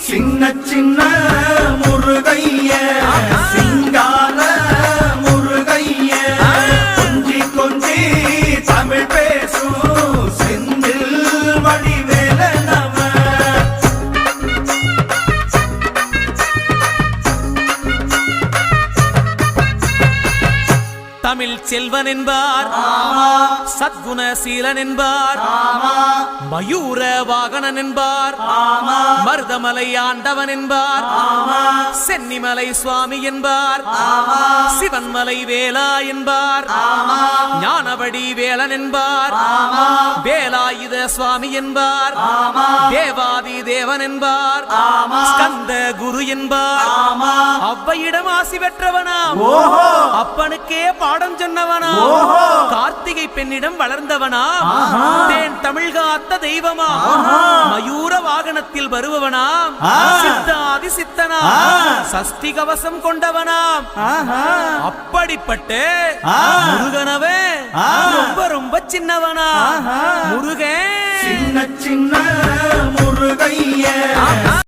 சின்ன சின்ன முருகைய சிங்கார முருகைய கொஞ்சி கொஞ்சி தமிழ் பேசும் செந்தில் வடிவேலனவ தமிழ் செல்வன் என்பார், சத்குணசீலன் என்பார், மயூர வாகனன் என்பார், மருதமலை ஆண்டவன் என்பார், சென்னிமலை சுவாமி என்பார், சிவன்மலை வேலா என்பார், ஞானவடி வேலன் என்பார், வேலாயுத சுவாமி என்பார், தேவாதி தேவன் என்பார், ஸ்கந்த குரு என்பார், அவ்வையிடம் ஆசி பெற்றவனாம், அப்பனுக்கே பாடம் சொன்னவனா, கார்த்திகை பெண்ணிடம் வளர்ந்தவனா, தேன் தமிழ் காத்த தெய்வமா, மயூர வாகனத்தில் வருபவனாம், சித்தாதி சித்தனா, சஷ்டி கவசம் கொண்டவனாம், அப்படிப்பட்ட முருகனவே ரொம்ப ரொம்ப சின்னவனா, முருகன் சின்ன சின்ன